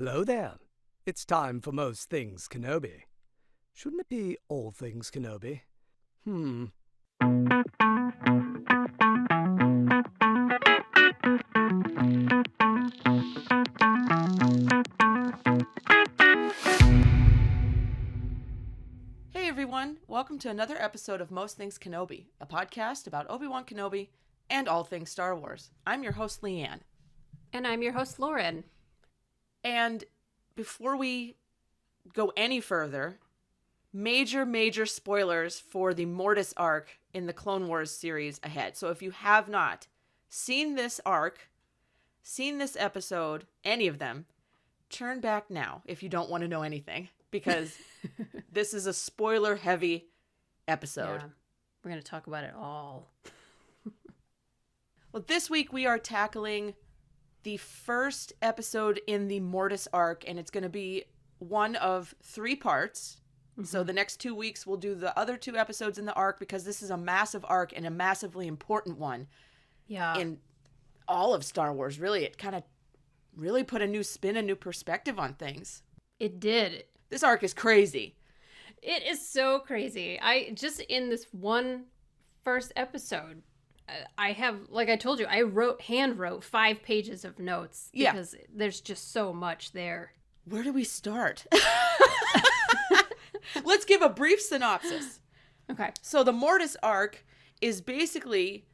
Hello there. It's time for Most Things Kenobi. Shouldn't it be All Things Kenobi? Hey everyone, welcome to another episode of Most Things Kenobi, a podcast about Obi-Wan Kenobi and all things Star Wars. I'm your host, Leanne. And I'm your host, Lauren. And before we go any further, major spoilers for the Mortis Arc in the Clone Wars series ahead. So if you have not seen this arc, seen this episode, any of them, turn back now if you don't want to know anything, because this is a spoiler-heavy episode. Yeah, we're going to talk about it all. Well, this week we are tackling the first episode in the Mortis Arc, and it's going to be one of 3 parts. Mm-hmm. So the next 2 weeks we'll do the other 2 episodes in the arc, because this is a massive arc and a massively important one. Yeah. In all of Star Wars, really. It kind of really put a new spin, a new perspective on things. It did. This arc is crazy. It is so crazy. I just in this one first episode, I have, like I told you, I hand wrote 5 pages of notes because there's just so much there. Where do we start? Let's give a brief synopsis. Okay. So the Mortis Arc is basically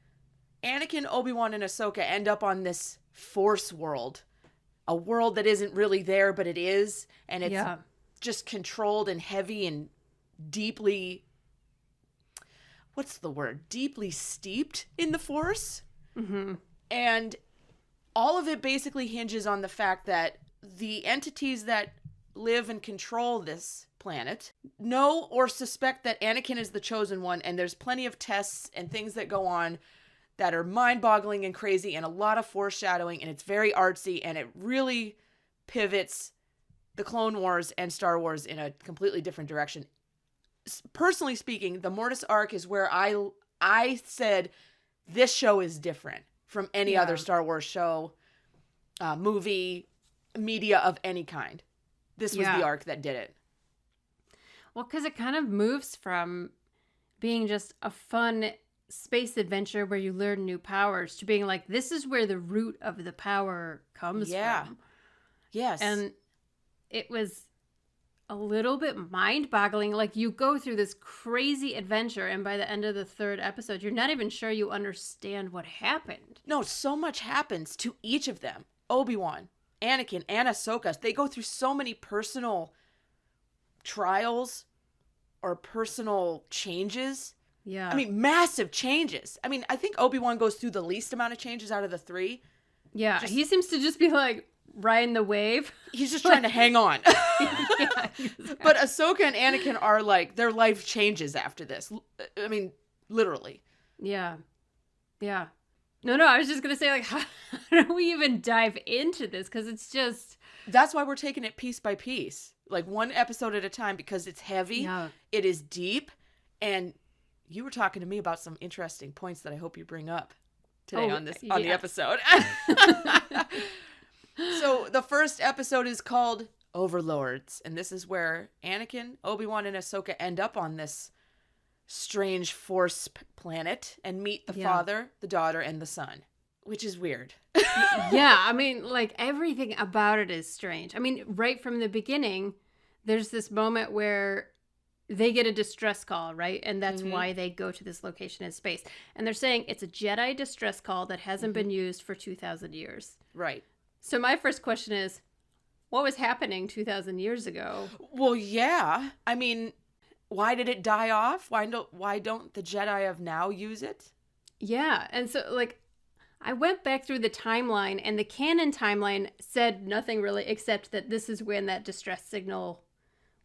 Anakin, Obi-Wan, and Ahsoka end up on this Force world. A world that isn't really there, but it is. And it's just controlled and heavy and deeply... what's the word? Deeply steeped in the Force. Mm-hmm. And all of it basically hinges on the fact that the entities that live and control this planet know or suspect that Anakin is the chosen one, and there's plenty of tests and things that go on that are mind-boggling and crazy and a lot of foreshadowing, and it's very artsy, and it really pivots the Clone Wars and Star Wars in a completely different direction. Personally speaking, the Mortis Arc is where I said this show is different from any other Star Wars show, movie, media of any kind. This was the arc that did it. Well, because it kind of moves from being just a fun space adventure where you learn new powers to being like, this is where the root of the power comes from. Yes. And it was a little bit mind-boggling. Like, you go through this crazy adventure, and by the end of the 3rd episode, you're not even sure you understand what happened. No, so much happens to each of them. Obi-Wan, Anakin, and Ahsoka. They go through so many personal trials or personal changes. Yeah. I mean, massive changes. I mean, I think Obi-Wan goes through the least amount of changes out of the 3. Yeah, he seems to just be like riding the wave. He's just trying to hang on. Exactly. But Ahsoka and Anakin are like, their life changes after this. I mean, literally. Yeah. No, I was just going to say, like, how do we even dive into this? Because it's just... That's why we're taking it piece by piece. Like, one episode at a time, because it's heavy. Yeah. It is deep. And you were talking to me about some interesting points that I hope you bring up today on the episode. So the first episode is called Overlords, and this is where Anakin, Obi-Wan, and Ahsoka end up on this strange Force planet and meet the father, the daughter, and the son, which is weird. Yeah, I mean, like, everything about it is strange. I mean, right from the beginning, there's this moment where they get a distress call, right? And that's why they go to this location in space. And they're saying it's a Jedi distress call that hasn't been used for 2,000 years. Right. So my first question is, what was happening 2,000 years ago? Well, yeah. I mean, why did it die off? Why don't the Jedi of now use it? Yeah. And so, like, I went back through the timeline, and the canon timeline said nothing really except that this is when that distress signal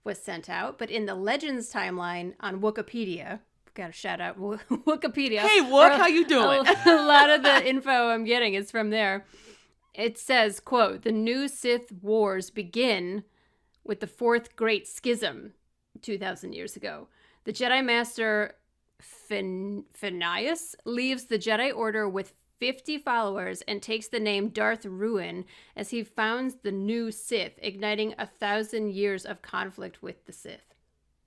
was sent out. But in the Legends timeline on Wikipedia, got to shout out Wikipedia. Hey, Wook, how you doing? A lot of the info I'm getting is from there. It says, quote, the new Sith wars begin with the 4th Great Schism 2,000 years ago. The Jedi Master Phineas leaves the Jedi Order with 50 followers and takes the name Darth Ruin as he founds the new Sith, igniting 1,000 years of conflict with the Sith.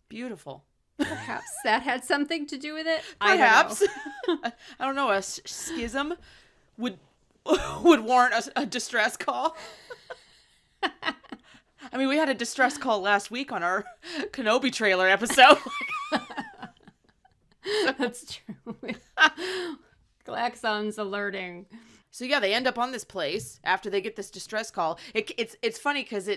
Beautiful. Perhaps that had something to do with it. Perhaps. I don't know. A schism would warrant a distress call. I mean, we had a distress call last week on our Kenobi trailer episode. That's true. Klaxons alerting. So yeah, they end up on this place after they get this distress call. It's funny because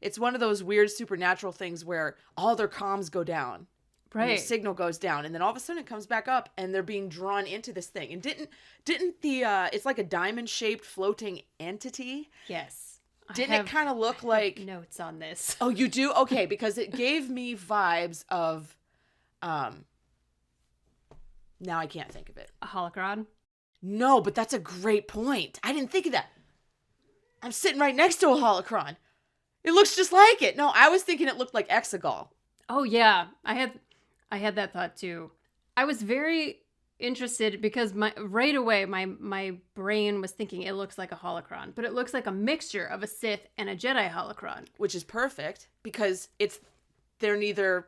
it's one of those weird supernatural things where all their comms go down. Right. The signal goes down, and then all of a sudden it comes back up, and they're being drawn into this thing. And didn't the it's like a diamond-shaped floating entity? Yes. Didn't it kind of look like notes on this? Oh, you do? Okay, because it gave me vibes of now I can't think of it. A holocron? No, but that's a great point. I didn't think of that. I'm sitting right next to a holocron. It looks just like it. No, I was thinking it looked like Exegol. Oh yeah, I had that thought too. I was very interested because right away my brain was thinking it looks like a holocron, but it looks like a mixture of a Sith and a Jedi holocron, which is perfect because they're neither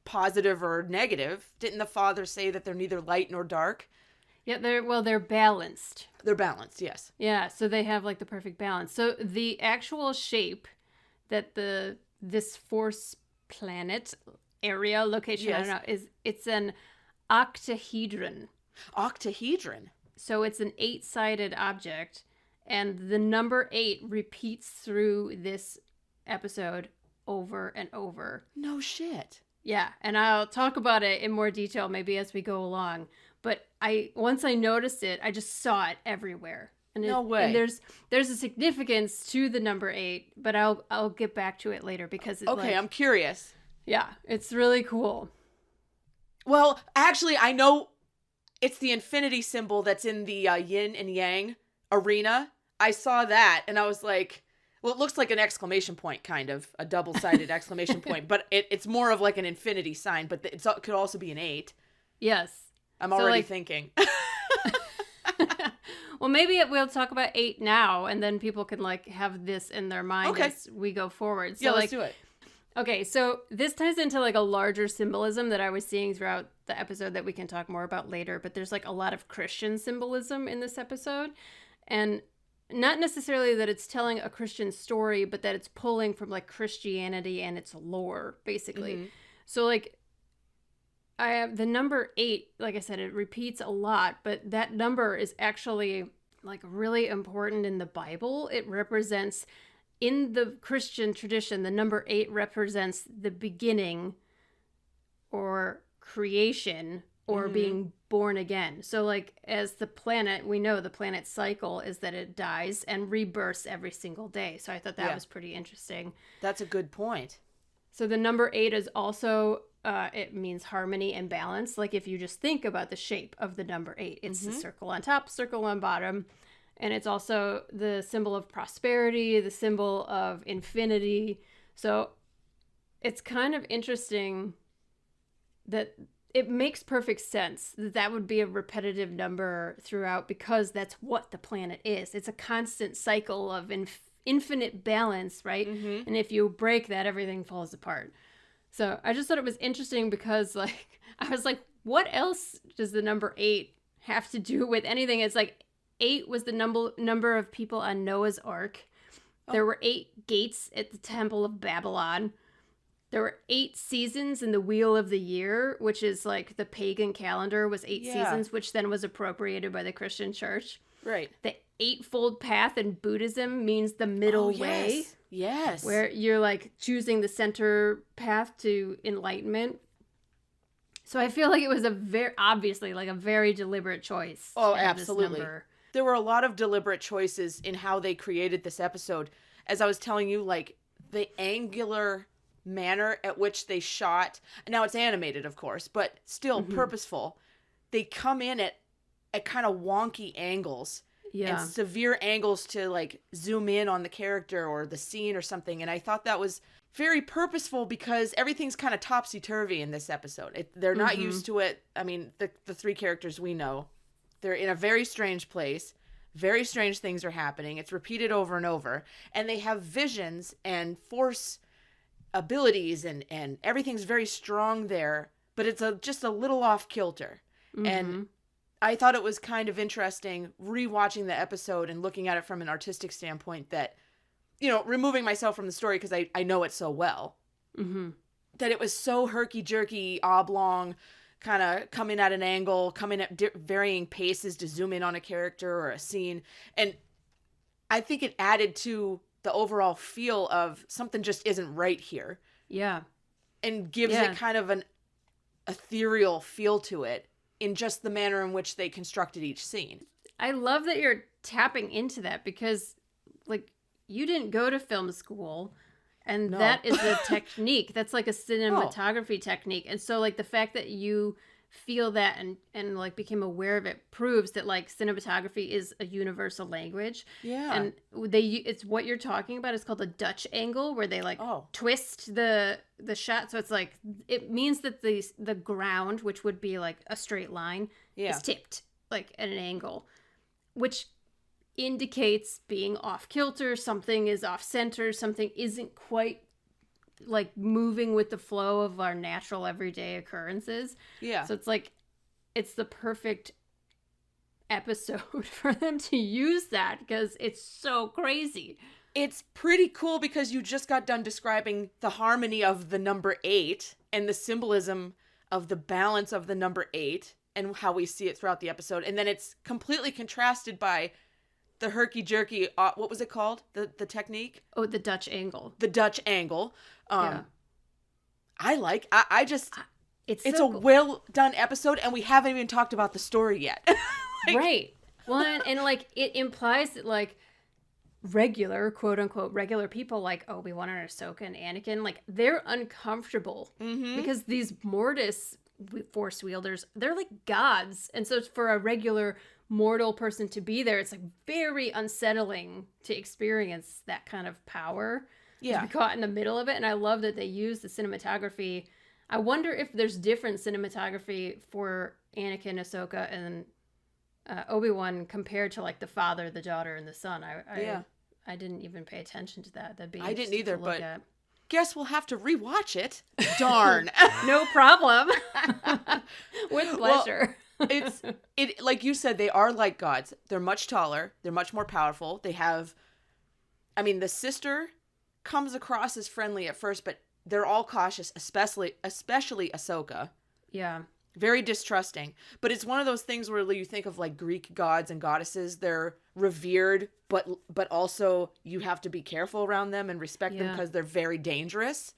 positive or negative. Didn't the father say that they're neither light nor dark? Yeah, they're balanced. They're balanced, yes. Yeah, so they have like the perfect balance. So the actual shape that this Force planet area location, yes. I don't know, it's an octahedron. Octahedron. So it's an 8-sided object, and the number 8 repeats through this episode over and over. No shit. Yeah, and I'll talk about it in more detail maybe as we go along. But once I noticed it, I just saw it everywhere. And no way. And there's a significance to the number 8, but I'll get back to it later because it's okay. I'm curious. Yeah, it's really cool. Well, actually, I know it's the infinity symbol that's in the yin and yang arena. I saw that and I was like, well, it looks like an exclamation point, kind of a double-sided exclamation point, but it's more of like an infinity sign, but it could also be an 8. Yes. I'm already thinking. Well, maybe we'll talk about 8 now, and then people can like have this in their mind as we go forward. So, yeah, let's do it. Okay, so this ties into like a larger symbolism that I was seeing throughout the episode that we can talk more about later, but there's like a lot of Christian symbolism in this episode. And not necessarily that it's telling a Christian story, but that it's pulling from like Christianity and its lore, basically. Mm-hmm. So like I have the number 8, like I said, it repeats a lot, but that number is actually like really important in the Bible. It represents, in the Christian tradition, the number 8 represents the beginning or creation or being born again. So like as the planet, we know the planet's cycle is that it dies and rebirths every single day. So I thought that was pretty interesting. That's a good point. So the number 8 is also, it means harmony and balance. Like if you just think about the shape of the number 8, it's the circle on top, circle on bottom. And it's also the symbol of prosperity, the symbol of infinity. So it's kind of interesting that it makes perfect sense that that would be a repetitive number throughout because that's what the planet is. It's a constant cycle of infinite balance, right? Mm-hmm. And if you break that, everything falls apart. So I just thought it was interesting because like I was like, what else does the number 8 have to do with anything? It's like 8 was the number of people on Noah's Ark. There were 8 gates at the Temple of Babylon. There were 8 seasons in the Wheel of the Year, which is like the pagan calendar was 8 seasons, which then was appropriated by the Christian church. Right. The Eightfold Path in Buddhism means the middle way. Yes. Where you're like choosing the center path to enlightenment. So I feel like it was obviously like a very deliberate choice. Oh, absolutely. There were a lot of deliberate choices in how they created this episode. As I was telling you, like the angular manner at which they shot. Now it's animated, of course, but still purposeful. They come in at kind of wonky angles. Yeah. And severe angles to like zoom in on the character or the scene or something. And I thought that was very purposeful because everything's kind of topsy-turvy in this episode. They're not used to it. I mean, the 3 characters we know They're in a very strange place. Very strange things are happening. It's repeated over and over. And they have visions and force abilities, and everything's very strong there. But it's just a little off kilter. Mm-hmm. And I thought it was kind of interesting rewatching the episode and looking at it from an artistic standpoint that, you know, removing myself from the story because I know it so well. Mm-hmm. That it was so herky-jerky, oblong, kind of coming at an angle, coming at varying paces to zoom in on a character or a scene. And I think it added to the overall feel of something just isn't right here. Yeah. And gives it kind of an ethereal feel to it in just the manner in which they constructed each scene. I love that you're tapping into that because, like, you didn't go to film school. And that is a technique. That's like a cinematography technique. And so, like, the fact that you feel that and like became aware of it proves that, like, cinematography is a universal language. Yeah. And it's what you're talking about. It's called a Dutch angle, where they like twist the shot. So it's like, it means that the ground, which would be like a straight line, is tipped like at an angle, which indicates being off kilter, something is off center, something isn't quite like moving with the flow of our natural everyday occurrences. Yeah. So it's like, it's the perfect episode for them to use that because it's so crazy. It's pretty cool because you just got done describing the harmony of the number 8 and the symbolism of the balance of the number 8 and how we see it throughout the episode. And then it's completely contrasted by the herky-jerky, what was it called? The technique? Oh, the Dutch angle. The Dutch angle. Yeah. I just... It's so a cool. Well-done episode, and we haven't even talked about the story yet. Right. Well, and like, it implies that, like, regular, quote-unquote, regular people like Obi-Wan and Ahsoka and Anakin, like, they're uncomfortable because these Mortis force wielders, they're like gods. And so it's for a regular mortal person to be there, it's like very unsettling to experience that kind of power. To be caught in the middle of it. And I love that they use the cinematography. I wonder if there's different cinematography for Anakin, Ahsoka, and Obi-Wan compared to like the father, the daughter, and the son. I didn't even pay attention to that. That'd be I didn't either, but guess we'll have to rewatch it. Darn. No problem. With pleasure. Well, it like you said, they are like gods. They're much taller. They're much more powerful. They have, I mean, the sister comes across as friendly at first, but they're all cautious, especially Ahsoka. Yeah. Very distrusting. But it's one of those things where you think of like Greek gods and goddesses. They're revered, but also you have to be careful around them and respect them because they're very dangerous.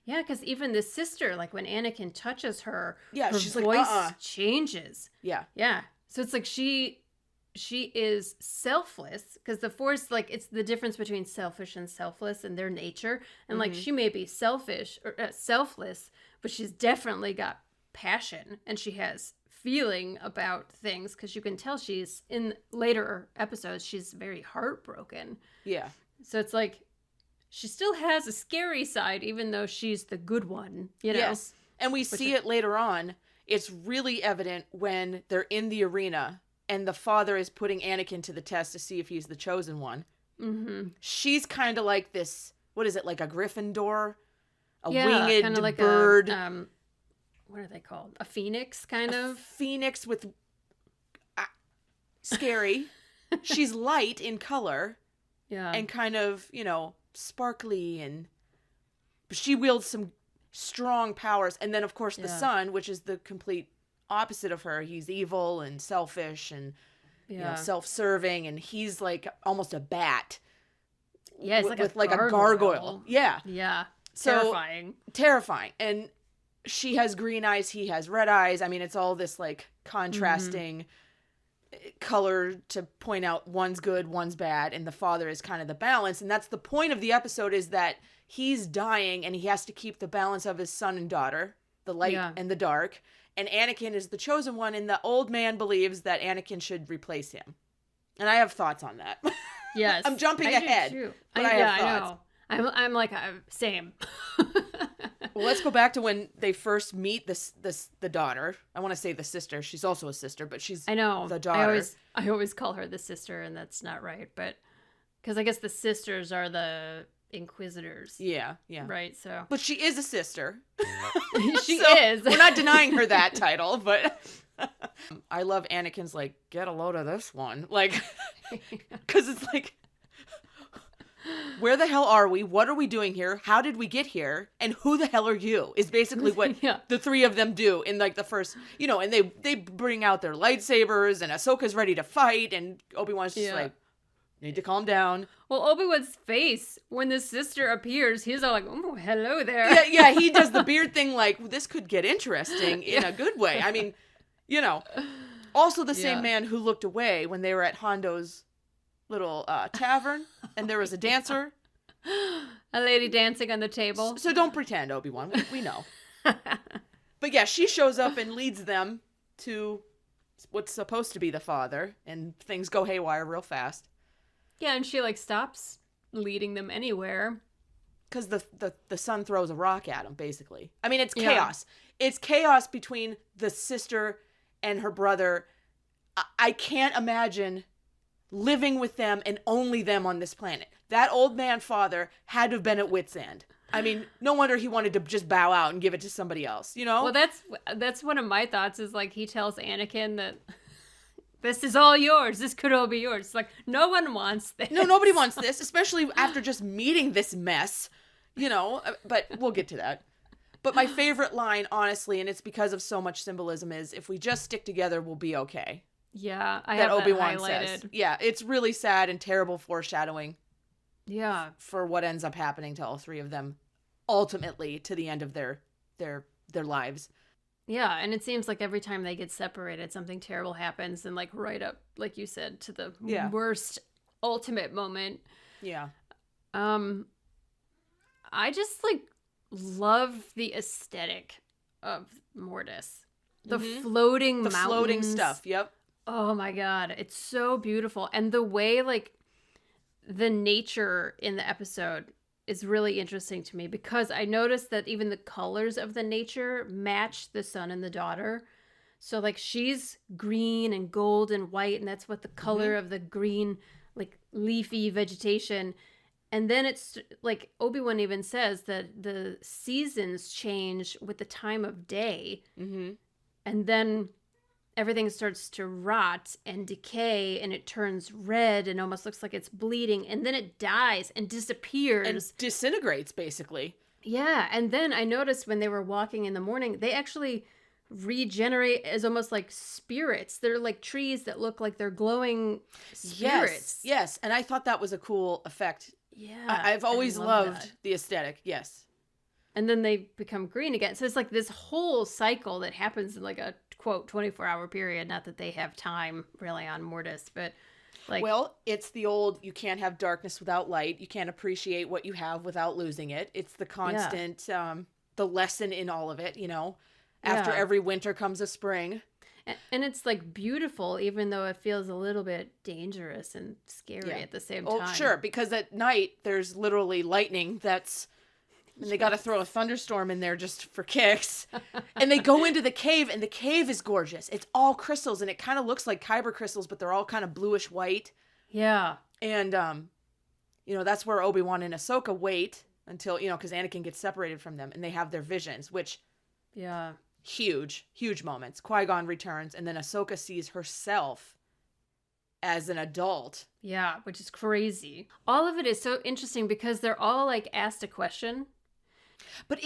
Yeah, because even the sister, like when Anakin touches her, her she's voice like, changes. Yeah. Yeah. So it's like she is selfless because the Force, like, it's the difference between selfish and selfless in their nature. And like, she may be selfish or selfless, but she's definitely got passion and she has feeling about things because you can tell she's in later episodes, she's very heartbroken. Yeah. So it's like, she still has a scary side, even though she's the good one, you know? Yes. And we see it later on. It's really evident when they're in the arena and the father is putting Anakin to the test to see if he's the chosen one. Mm-hmm. She's kind of like this, what is it, like a Gryffindor? A winged like bird. What are they called? A phoenix, kind of? A phoenix with... scary. She's light in color. Yeah. And kind of, sparkly, but she wields some strong powers. And then of course the son, which is the complete opposite of her, he's evil and selfish and self-serving, and he's like almost a bat. Yeah, it's with like a gargoyle. Yeah. So terrifying. And she has green eyes, he has red eyes. I mean, it's all this like contrasting color to point out one's good, one's bad, and the father is kind of the balance. And that's the point of the episode, is that he's dying and he has to keep the balance of his son and daughter, the light and the dark. And Anakin is the chosen one, and the old man believes that Anakin should replace him. And I have thoughts on that. Yes. I'm jumping ahead. But I have thoughts. I know. I'm like, same. Well, let's go back to when they first meet the daughter. I want to say the sister. She's also a sister, but she's I know the daughter. I always call her the sister, and that's not right. But because I guess the sisters are the Inquisitors. Yeah. Right. So, but she is a sister. she is. We're not denying her that title, but I love Anakin's like, get a load of this one, like, because it's like, where the hell are we? What are we doing here? How did we get here? And who the hell are you? Is basically what the three of them do in like the first, and they bring out their lightsabers and Ahsoka's ready to fight and Obi-Wan's just like, need to calm down. Well, Obi-Wan's face when the sister appears, he's all like, oh, hello there. Yeah, he does the beard thing like, this could get interesting in a good way. I mean, also the same man who looked away when they were at Hondo's little tavern and there was a dancer. A lady dancing on the table. So don't pretend, Obi-Wan. We know. But yeah, she shows up and leads them to what's supposed to be the father, and things go haywire real fast. Yeah, and she like stops leading them anywhere. Because the son throws a rock at him, basically. I mean, it's chaos. It's chaos between the sister and her brother. I can't imagine living with them and only them on this planet. That old man father had to have been at wit's end. I mean, no wonder he wanted to just bow out and give it to somebody else, Well, that's one of my thoughts is like he tells Anakin that this is all yours. This could all be yours. It's like, no one wants this. No, nobody wants this, especially after just meeting this mess, but we'll get to that. But my favorite line, honestly, and it's because of so much symbolism, is if we just stick together, we'll be okay. Yeah, I that have Obi-Wan that highlighted. says. Yeah, it's really sad and terrible foreshadowing. Yeah. For what ends up happening to all three of them, ultimately to the end of their lives. Yeah, and it seems like every time they get separated, something terrible happens, and like right up, like you said, to the worst ultimate moment. Yeah. I just like love the aesthetic of Mortis. The floating mountains. The floating stuff, yep. Oh my god, it's so beautiful. And the way like the nature in the episode is really interesting to me because I noticed that even the colors of the nature match the son and the daughter. So like she's green and gold and white, and that's what the color of the green like leafy vegetation. And then it's like Obi-Wan even says that the seasons change with the time of day. Mm-hmm. And then everything starts to rot and decay, and it turns red and almost looks like it's bleeding, and then it dies and disappears. And disintegrates, basically. Yeah, and then I noticed when they were walking in the morning, they actually regenerate as almost like spirits. They're like trees that look like they're glowing spirits. Yes, and I thought that was a cool effect. Yeah. I've always loved the aesthetic, yes. And then they become green again. So it's like this whole cycle that happens in like a, quote, 24-hour period. Not that they have time really on Mortis, but like... Well, it's the old, you can't have darkness without light. You can't appreciate what you have without losing it. It's the constant, the lesson in all of it, After every winter comes a spring. And it's like beautiful, even though it feels a little bit dangerous and scary at the same time. Oh, sure, because at night there's literally lightning and they got to throw a thunderstorm in there just for kicks. And they go into the cave, and the cave is gorgeous. It's all crystals, and it kind of looks like kyber crystals, but they're all kind of bluish white. Yeah. And, that's where Obi-Wan and Ahsoka wait until, because Anakin gets separated from them, and they have their visions, which... Yeah. Huge moments. Qui-Gon returns, and then Ahsoka sees herself as an adult. Yeah, which is crazy. All of it is so interesting because they're all like asked a question. But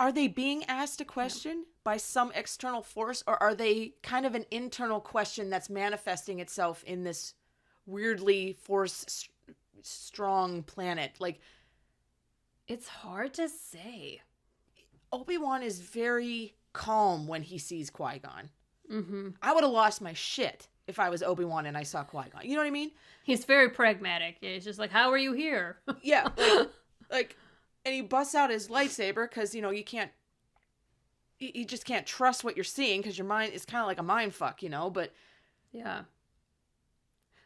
are they being asked a question by some external force, or are they kind of an internal question that's manifesting itself in this weirdly force-strong planet? Like, it's hard to say. Obi-Wan is very calm when he sees Qui-Gon. Mm-hmm. I would have lost my shit if I was Obi-Wan and I saw Qui-Gon. You know what I mean? He's very pragmatic. It's just like, how are you here? Yeah. And he busts out his lightsaber because, you can't, you just can't trust what you're seeing because your mind is kind of like a mind fuck, but. Yeah.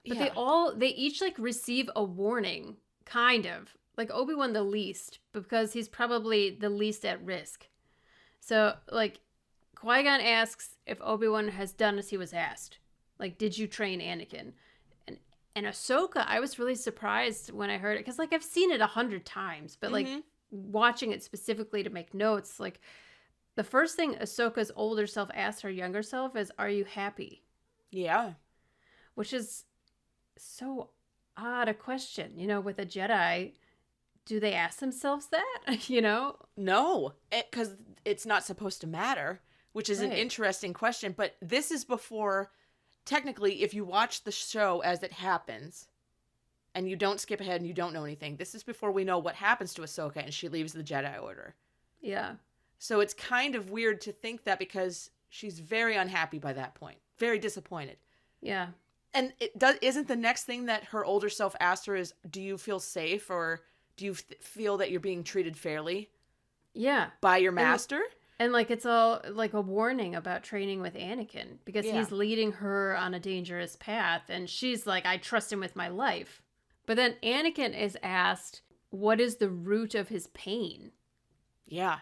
But they each like receive a warning, kind of, like Obi-Wan the least, because he's probably the least at risk. So, like, Qui-Gon asks if Obi-Wan has done as he was asked. Like, did you train Anakin? And Ahsoka, I was really surprised when I heard it, because, like, I've seen it 100 times, but, like, watching it specifically to make notes, like, the first thing Ahsoka's older self asks her younger self is, are you happy? Yeah. Which is so odd a question, you know, with a Jedi. Do they ask themselves that, you know? No, because it's not supposed to matter, which is an interesting question. But this is before, technically, if you watch the show as it happens, and you don't skip ahead and you don't know anything, this is before we know what happens to Ahsoka and she leaves the Jedi Order. Yeah. So it's kind of weird to think that, because she's very unhappy by that point. Very disappointed. Yeah. And isn't the next thing that her older self asked her is, do you feel safe, or do you feel that you're being treated fairly? Yeah. By your master? And like, it's all like a warning about training with Anakin, because he's leading her on a dangerous path. And she's like, I trust him with my life. But then Anakin is asked, what is the root of his pain? Yeah.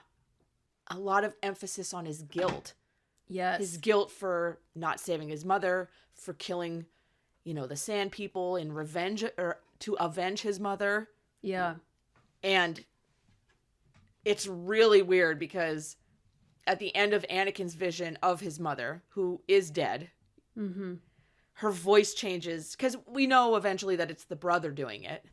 A lot of emphasis on his guilt. Yes. His guilt for not saving his mother, for killing, you know, the Sand People in revenge, or to avenge his mother. Yeah. And it's really weird, because at the end of Anakin's vision of his mother, who is dead, her voice changes, because we know eventually that it's the brother doing it.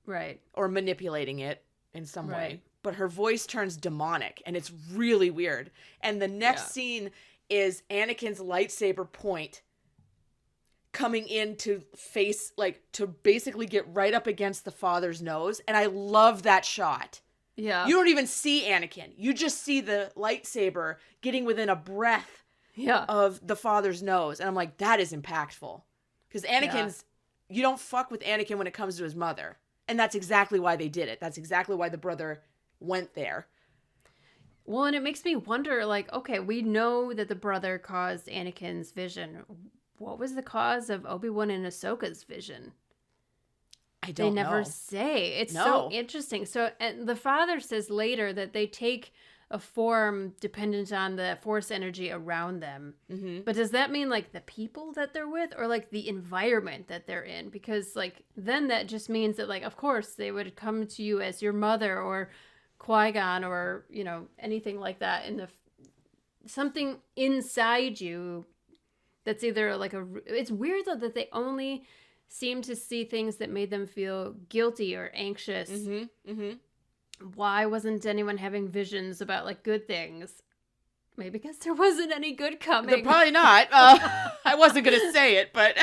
Right. Or manipulating it in some way. Right. But her voice turns demonic, and it's really weird. And the next scene is Anakin's lightsaber point coming in to face, like, to basically get right up against the father's nose. And I love that shot. Yeah. You don't even see Anakin. You just see the lightsaber getting within a breath of the father's nose. And I'm like, that is impactful. Because Anakin's, you don't fuck with Anakin when it comes to his mother. And that's exactly why they did it. That's exactly why the brother went there. Well, and it makes me wonder, like, okay, we know that the brother caused Anakin's vision. What was the cause of Obi-Wan and Ahsoka's vision? I don't know. They never say. It's so interesting. So, and the father says later that they take a form dependent on the force energy around them. Mm-hmm. But does that mean, like, the people that they're with, or, like, the environment that they're in? Because, like, then that just means that, like, of course, they would come to you as your mother, or Qui-Gon, or, you know, anything like that, in something inside you that's either like it's weird though that they only seem to see things that made them feel guilty or anxious. Why wasn't anyone having visions about, like, good things? Maybe because there wasn't any good coming. They're probably not. I wasn't going to say it, but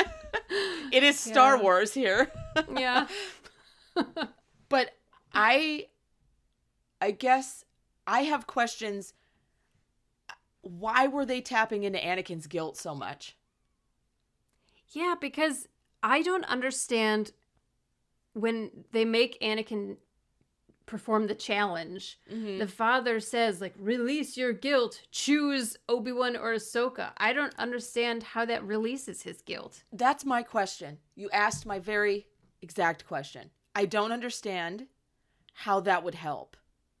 it is Star Wars here. Yeah. But I guess I have questions. Why were they tapping into Anakin's guilt so much? Yeah, because I don't understand when they make Anakin perform the challenge. The father says, like, release your guilt, choose Obi-Wan or Ahsoka. I don't understand how that releases his guilt. That's my question. You asked my very exact question. I don't understand how that would help.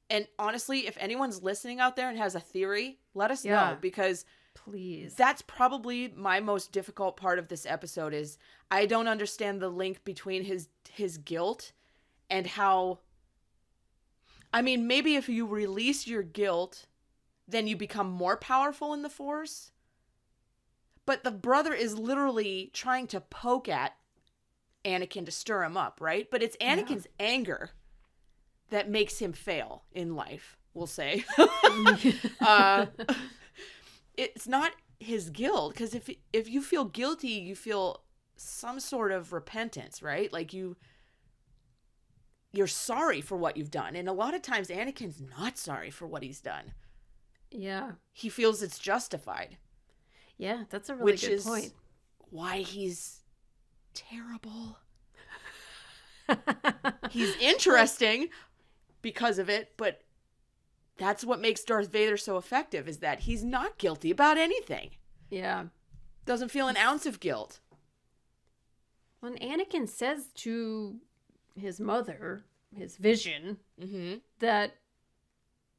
And honestly, if anyone's listening out there and has a theory, let us know, because please, that's probably my most difficult part of this episode. Is I don't understand the link between his guilt and how, I mean, maybe if you release your guilt, then you become more powerful in the Force. But the brother is literally trying to poke at Anakin to stir him up, right? But it's Anakin's anger that makes him fail in life, we'll say. It's not his guilt, because if you feel guilty, you feel some sort of repentance, right? Like you're sorry for what you've done. And a lot of times Anakin's not sorry for what he's done. Yeah. He feels it's justified. Yeah, that's a really good point. Why he's terrible. He's interesting because of it, but that's what makes Darth Vader so effective, is that he's not guilty about anything. Yeah. Doesn't feel an ounce of guilt. When Anakin says to his mother, vision, Mm-hmm. that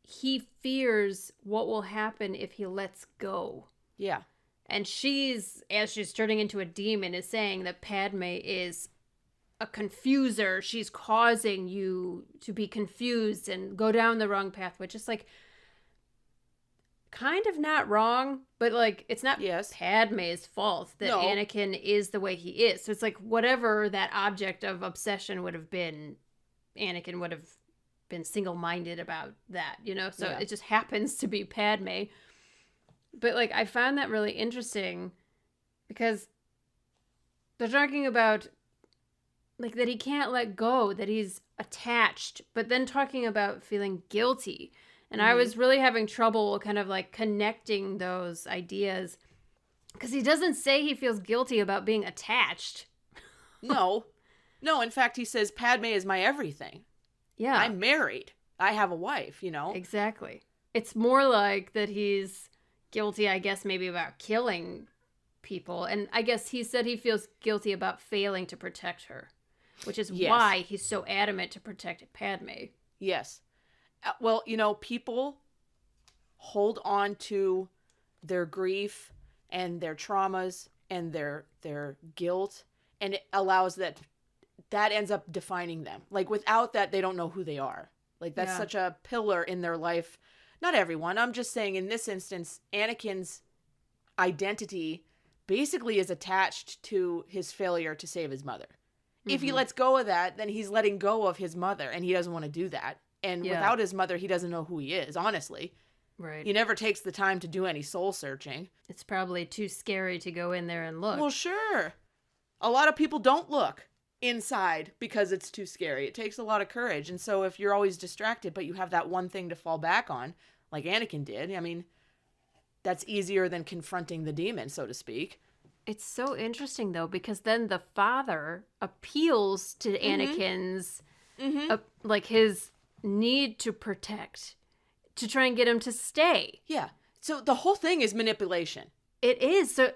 he fears what will happen if he lets go. Yeah. And she's, as she's turning into a demon, is saying that Padme is a confuser. She's causing you to be confused and go down the wrong path, which is like kind of not wrong, but like it's not Padme's fault that Anakin is the way he is. So it's like whatever that object of obsession would have been, Anakin would have been single-minded about that, you know? So it just happens to be Padme. But like I found that really interesting because they're talking about like that he can't let go, that he's attached, but then talking about feeling guilty. And I was really having trouble kind of like connecting those ideas because he doesn't say he feels guilty about being attached. No, in fact, he says, Padme is my everything. Yeah. I'm married. I have a wife, you know? Exactly. It's more like that he's guilty, I guess, maybe about killing people. And I guess he said he feels guilty about failing to protect her, which is why he's so adamant to protect Padme. Yes. Well, you know, people hold on to their grief and their traumas and their guilt, and it allows that ends up defining them. Like without that, they don't know who they are. Like that's such a pillar in their life. Not everyone. I'm just saying in this instance, Anakin's identity basically is attached to his failure to save his mother. Mm-hmm. If he lets go of that, then he's letting go of his mother, and he doesn't want to do that. And without his mother, he doesn't know who he is, honestly. Right. He never takes the time to do any soul searching. It's probably too scary to go in there and look. Well, sure. A lot of people don't look inside because it's too scary. It takes a lot of courage. And so if you're always distracted, but you have that one thing to fall back on, like Anakin did, I mean, that's easier than confronting the demon, so to speak. It's so interesting, though, because then the father appeals to Anakin's, like his need to protect, to try and get him to stay. Yeah. So the whole thing is manipulation. It is. So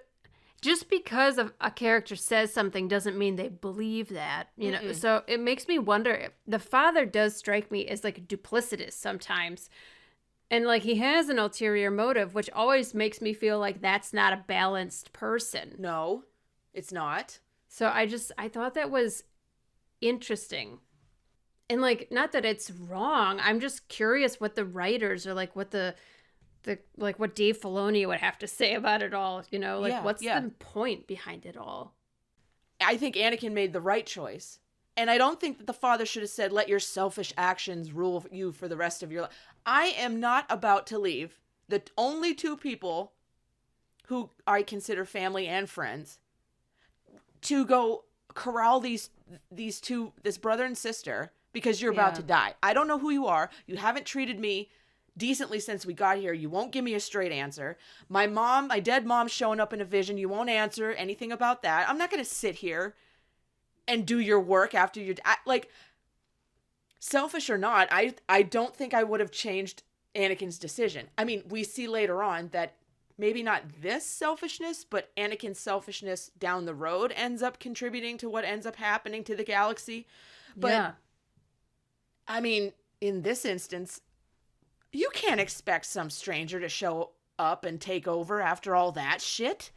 just because a character says something doesn't mean they believe that, you know. So it makes me wonder if the father does strike me as like duplicitous sometimes. And like he has an ulterior motive, which always makes me feel like that's not a balanced person. No, it's not. So I thought that was interesting. And like, not that it's wrong. I'm just curious what the writers or like what the like what Dave Filoni would have to say about it all, you know, like what's the point behind it all? I think Anakin made the right choice. And I don't think that the father should have said, let your selfish actions rule you for the rest of your life. I am not about to leave the only two people who I consider family and friends to go corral this brother and sister because you're about to die. I don't know who you are. You haven't treated me decently since we got here. You won't give me a straight answer. My dead mom's showing up in a vision. You won't answer anything about that. I'm not going to sit here and do your work after you're like, selfish or not, I don't think I would have changed Anakin's decision. I mean, we see later on that maybe not this selfishness, but Anakin's selfishness down the road ends up contributing to what ends up happening to the galaxy. But I mean, in this instance, you can't expect some stranger to show up and take over after all that shit.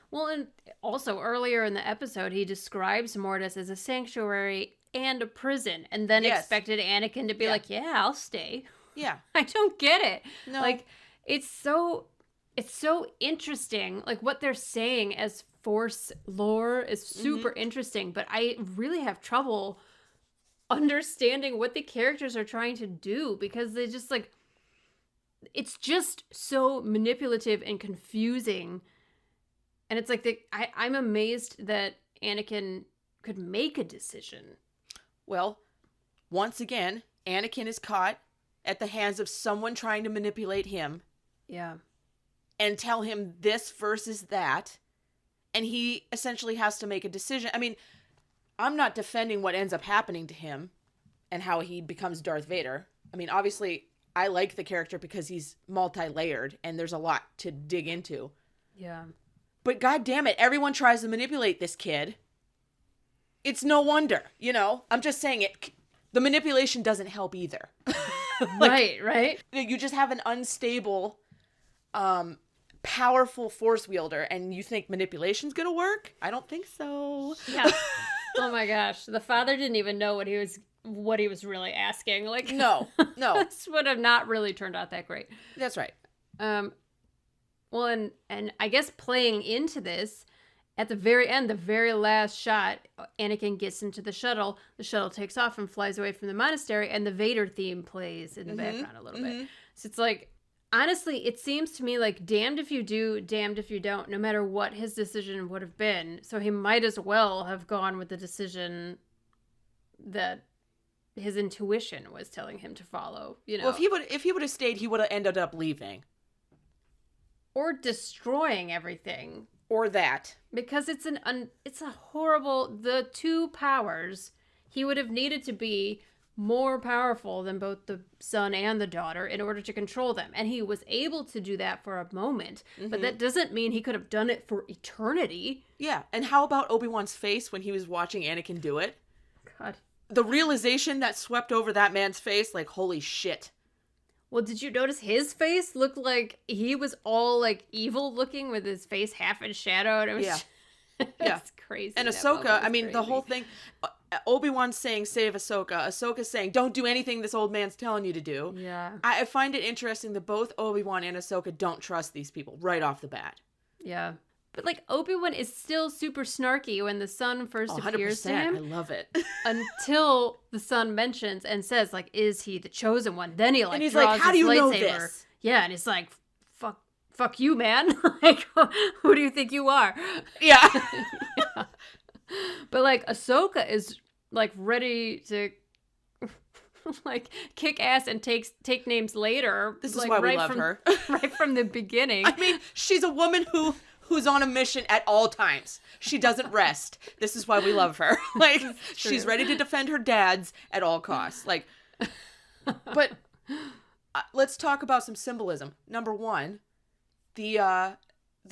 Well, and also earlier in the episode, he describes Mortis as a sanctuary and a prison, and then expected Anakin to be like, yeah, I'll stay. Yeah. I don't get it. No. Like, it's so interesting. Like, what they're saying as Force lore is super interesting, but I really have trouble understanding what the characters are trying to do because they just, like, it's just so manipulative and confusing. And it's like, I'm amazed that Anakin could make a decision. Well, once again, Anakin is caught at the hands of someone trying to manipulate him. Yeah. And tell him this versus that. And he essentially has to make a decision. I mean, I'm not defending what ends up happening to him and how he becomes Darth Vader. I mean, obviously, I like the character because he's multi-layered and there's a lot to dig into. Yeah. But God damn it, everyone tries to manipulate this kid. It's no wonder, you know? I'm just saying it. The manipulation doesn't help either. Right. You just have an unstable, powerful force wielder, and you think manipulation's gonna work? I don't think so. Yeah. Oh my gosh, the father didn't even know what he was really asking. Like, No. this would have not really turned out that great. That's right. Well, and I guess playing into this, at the very end, the very last shot, Anakin gets into the shuttle takes off and flies away from the monastery, and the Vader theme plays in the background a little bit. So it's like, honestly, it seems to me like damned if you do, damned if you don't, no matter what his decision would have been. So he might as well have gone with the decision that his intuition was telling him to follow, you know. Well, if he would have stayed, he would have ended up leaving. Or destroying everything. Or that. Because it's a horrible, the two powers, he would have needed to be more powerful than both the son and the daughter in order to control them. And he was able to do that for a moment, but that doesn't mean he could have done it for eternity. Yeah, and how about Obi-Wan's face when he was watching Anakin do it? God. The realization that swept over that man's face, like, holy shit. Well, did you notice his face looked like he was all, like, evil looking with his face half in shadow? And it was it's crazy. And Ahsoka, I mean, the whole thing, Obi-Wan saying, save Ahsoka. Ahsoka saying, don't do anything this old man's telling you to do. Yeah. I find it interesting that both Obi-Wan and Ahsoka don't trust these people right off the bat. Yeah. But, like, Obi-Wan is still super snarky when the son first appears to him. I love it. Until the son mentions and says, like, is he the chosen one? Then he, like, and he's draws like, how do his you know lightsaber. this? Yeah, and it's like, fuck you, man. Like, who do you think you are? Yeah. Yeah. But, like, Ahsoka is, like, ready to, like, kick ass and take names later. This is like, why we right love from, her. Right from the beginning. I mean, she's a woman who's on a mission at all times. She doesn't rest. This is why we love her. Like, she's ready to defend her dads at all costs. Like, but let's talk about some symbolism. Number one, the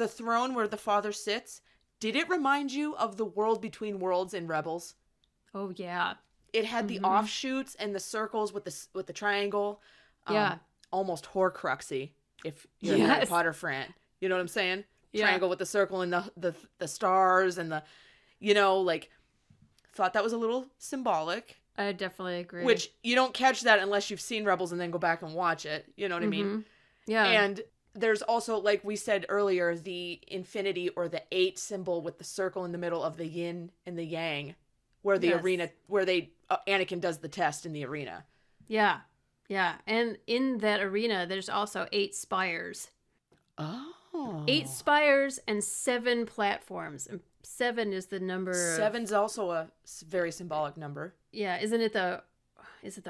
throne where the father sits. Did it remind you of the world between worlds in Rebels? Oh yeah. It had the offshoots and the circles with the triangle. Yeah. Almost Horcruxy, if you're a Harry Potter fan. You know what I'm saying? Yeah. Triangle with the circle and the stars and the, you know, like, thought that was a little symbolic. I definitely agree. Which you don't catch that unless you've seen Rebels and then go back and watch it. You know what I mean? Yeah. And there's also, like we said earlier, the infinity or the 8 symbol with the circle in the middle of the yin and the yang, where the arena, where Anakin does the test in the arena. Yeah. Yeah. And in that arena, there's also 8 spires. Oh. 8 spires and 7 platforms. And 7 is the number. 7's also a very symbolic number. Yeah. Is it the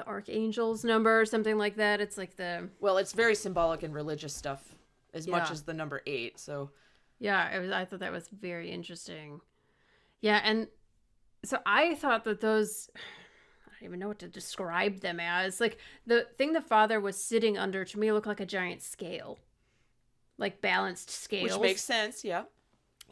Archangel's number or something like that? It's like the. Well, it's very symbolic in religious stuff as much as the number 8. So. Yeah. I thought that was very interesting. Yeah. And so I thought that those. I don't even know what to describe them as. Like, the thing the father was sitting under to me looked like a giant scale. Like balanced scales. Which makes sense, yeah.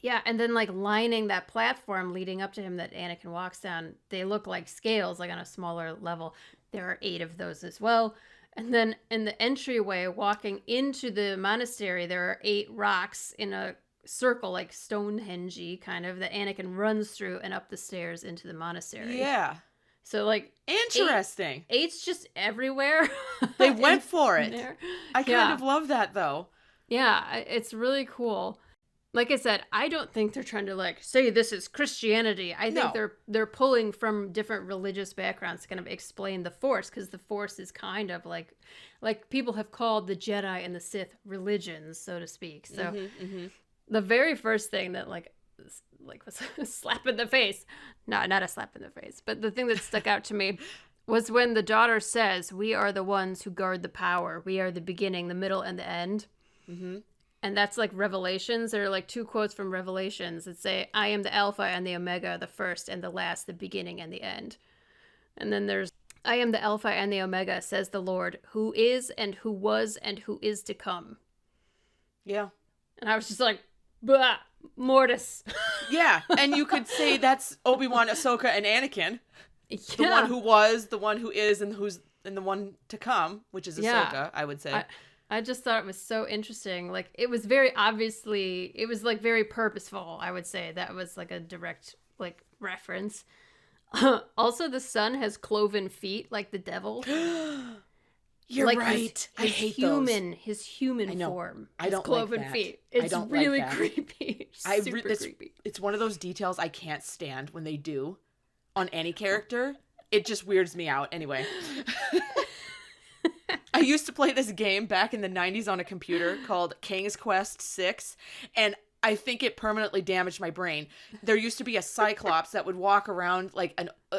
Yeah, and then like lining that platform leading up to him that Anakin walks down, they look like scales, like on a smaller level. There are 8 of those as well. And then in the entryway, walking into the monastery, there are 8 rocks in a circle, like Stonehenge-y kind of, that Anakin runs through and up the stairs into the monastery. Yeah. So, like... Interesting. 8's just everywhere. They went for it. There. I kind of love that, though. Yeah, it's really cool. Like I said, I don't think they're trying to, like, say this is Christianity. I think they're pulling from different religious backgrounds to kind of explain the Force, because the Force is kind of like people have called the Jedi and the Sith religions, so to speak. So the very first thing that, like was a slap in the face. No, not a slap in the face. But the thing that stuck out to me was when the daughter says, we are the ones who guard the power. We are the beginning, the middle, and the end. Mm-hmm. And that's like Revelations. There are like 2 quotes from Revelations that say, I am the Alpha and the Omega, the first and the last, the beginning and the end. And then there's, I am the Alpha and the Omega, says the Lord, who is and who was and who is to come. Yeah. And I was just like, bah, Mortis. Yeah, and you could say that's Obi-Wan, Ahsoka, and Anakin. The one who was, the one who is, and the one to come, which is Ahsoka, I would say. I just thought it was so interesting. Like, it was very obviously, it was like very purposeful, I would say. That was like a direct like reference. Also, the son has cloven feet like the devil. You're like right. I hate human, those. His human form. I don't cloven like that. feet. It's really like that. creepy. Super creepy. It's one of those details I can't stand when they do on any character. It just weirds me out. Anyway. I used to play this game back in the 90s on a computer called King's Quest 6, and I think it permanently damaged my brain. There used to be a Cyclops that would walk around like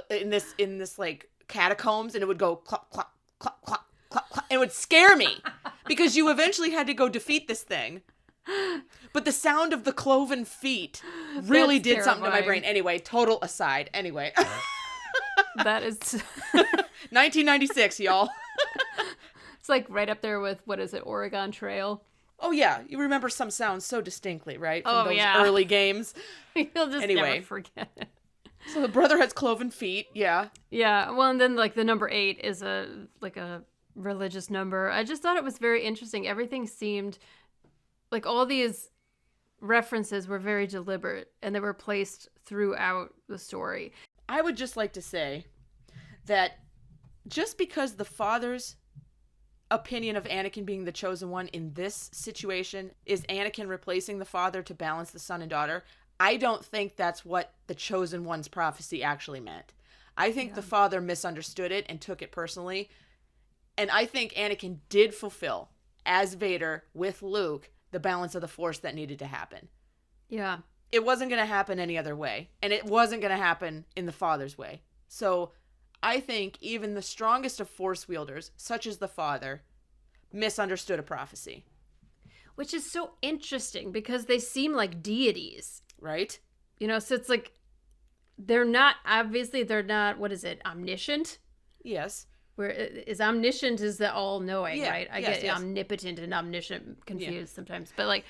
in this like catacombs, and it would go clop clop clop clop clop clop. It would scare me because you eventually had to go defeat this thing. But the sound of the cloven feet really That's did something to my terrifying. brain. Anyway, total aside. Anyway. That is 1996, y'all. it's like right up there with, what is it, Oregon Trail. Oh yeah, you remember some sounds so distinctly, right? From those yeah. early games. You'll just never forget it. So the brother has cloven feet, yeah. Yeah, well, and then like the number 8 is a religious number. I just thought it was very interesting. Everything seemed like all these references were very deliberate, and they were placed throughout the story. I would just like to say that just because the father's opinion of Anakin being the chosen one in this situation is Anakin replacing the father to balance the son and daughter, I don't think that's what the chosen one's prophecy actually meant. I think the father misunderstood it and took it personally. And I think Anakin did fulfill, as Vader with Luke, the balance of the Force that needed to happen. Yeah. It wasn't going to happen any other way. And it wasn't going to happen in the father's way. So I think even the strongest of Force wielders, such as the father, misunderstood a prophecy. Which is so interesting because they seem like deities. Right? You know, so it's like, they're not, what is it, omniscient? Yes. Where is omniscient is the all-knowing, right? I yes, get yes. omnipotent and omniscient confused sometimes. But like,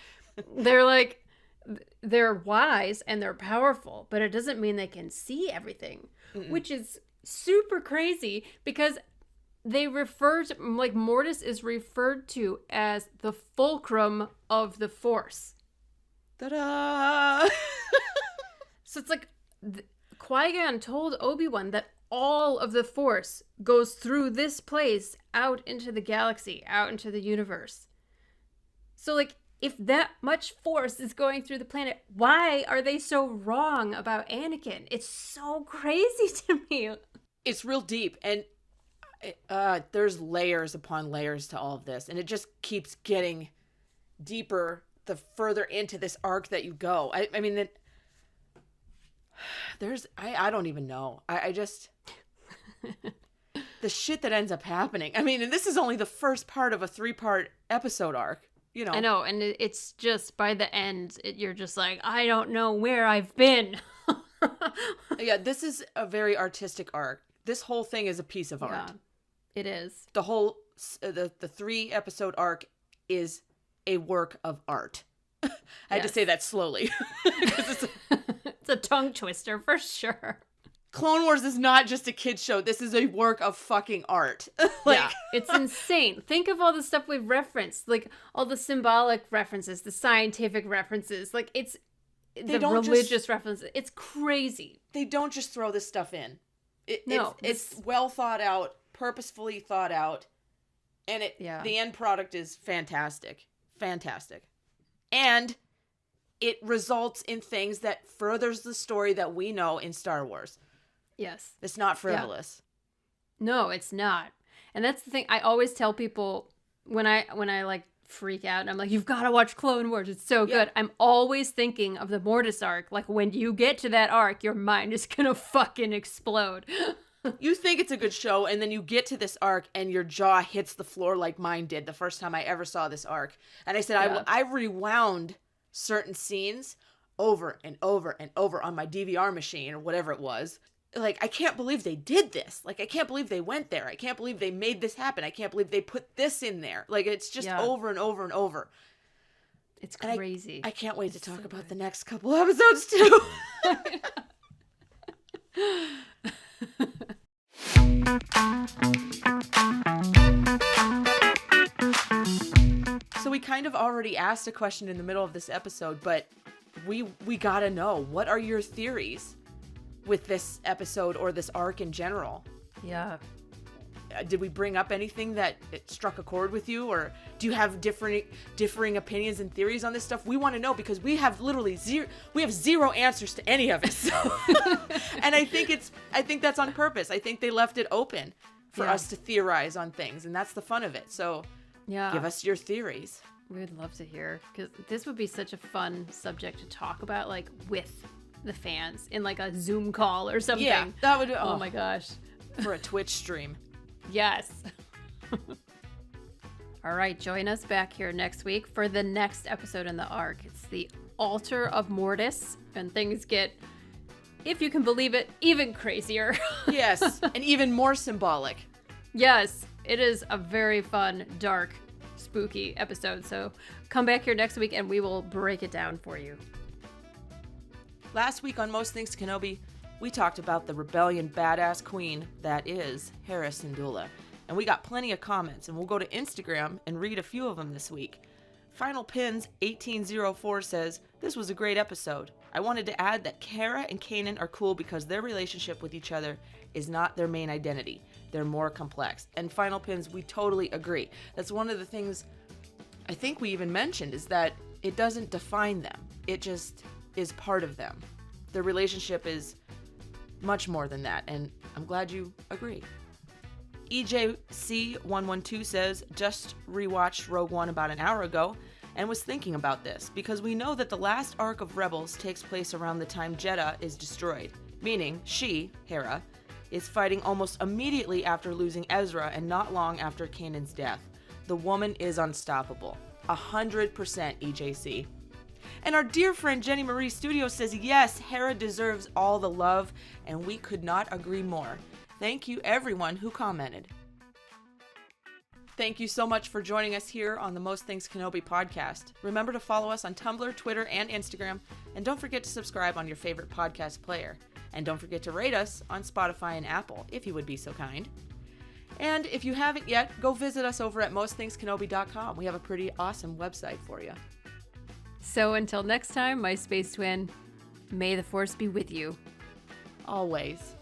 they're wise and they're powerful, but it doesn't mean they can see everything, which is super crazy because they refer to, like, Mortis is referred to as the fulcrum of the Force. Ta-da! So it's like Qui-Gon told Obi-Wan that all of the Force goes through this place out into the galaxy, out into the universe. So, like, if that much Force is going through the planet, why are they so wrong about Anakin? It's so crazy to me. It's real deep, and there's layers upon layers to all of this, and it just keeps getting deeper the further into this arc that you go. I mean, I don't even know. I just... the shit that ends up happening. I mean, and this is only the first part of a 3-part episode arc. You know. I know, and it's just by the end, you're just like, I don't know where I've been. Yeah, this is a very artistic arc. This whole thing is a piece of art. Yeah, it is. The whole the 3-episode arc is a work of art. I had to say that slowly. It's a tongue twister for sure. Clone Wars is not just a kid's show. This is a work of fucking art. Yeah, it's insane. Think of all the stuff we've referenced, like all the symbolic references, the scientific references, like it's the religious references. It's crazy. They don't just throw this stuff in. It's well thought out, purposefully thought out, and the end product is fantastic. Fantastic. And it results in things that furthers the story that we know in Star Wars. Yes. It's not frivolous. Yeah. No, it's not. And that's the thing I always tell people when I like freak out and I'm like, you've got to watch Clone Wars. It's so good. I'm always thinking of the Mortis arc. Like, when you get to that arc, your mind is going to fucking explode. You think it's a good show, and then you get to this arc, and your jaw hits the floor like mine did the first time I ever saw this arc. And I said, I rewound certain scenes over and over and over on my DVR machine or whatever it was. Like, I can't believe they did this. Like, I can't believe they went there. I can't believe they made this happen. I can't believe they put this in there. Like, it's just over and over and over. It's crazy. I can't wait to talk about the next couple episodes, too. So we kind of already asked a question in the middle of this episode, but we gotta know, what are your theories with this episode or this arc in general? Yeah. Did we bring up anything that it struck a chord with you, or do you have differing opinions and theories on this stuff? We want to know, because we have literally zero answers to any of it. So and I think that's on purpose. I think they left it open for us to theorize on things, and that's the fun of it. So give us your theories. We would love to hear, because this would be such a fun subject to talk about, like, with the fans in like a Zoom call or something. Yeah, that would. Oh my gosh. For a Twitch stream. Yes. All right, join us back here next week for the next episode in the arc. It's the Altar of Mortis, and things get, if you can believe it, even crazier. Yes, and even more symbolic. Yes, it is a very fun, dark, spooky episode. So come back here next week and we will break it down for you. Last week on Most Things Kenobi, we talked about the rebellion badass queen that is Hera Syndulla, and we got plenty of comments, and we'll go to Instagram and read a few of them this week. Final Pins 1804 says, "This was a great episode. I wanted to add that Hera and Kanan are cool because their relationship with each other is not their main identity. They're more complex." And Final Pins, we totally agree. That's one of the things I think we even mentioned, is that it doesn't define them. It just is part of them. Their relationship is much more than that, and I'm glad you agree. EJC112 says, "Just rewatched Rogue One about an hour ago and was thinking about this, because we know that the last arc of Rebels takes place around the time Jedha is destroyed, meaning she, Hera, is fighting almost immediately after losing Ezra and not long after Kanan's death. The woman is unstoppable. 100% EJC. And our dear friend Jenny Marie Studio says, "Yes, Hera deserves all the love," and we could not agree more. Thank you everyone who commented. Thank you so much for joining us here on the Most Things Kenobi podcast. Remember to follow us on Tumblr, Twitter, and Instagram, and don't forget to subscribe on your favorite podcast player. And don't forget to rate us on Spotify and Apple, if you would be so kind. And if you haven't yet, go visit us over at mostthinkskenobi.com. We have a pretty awesome website for you. So until next time, my space twin, may the Force be with you. Always.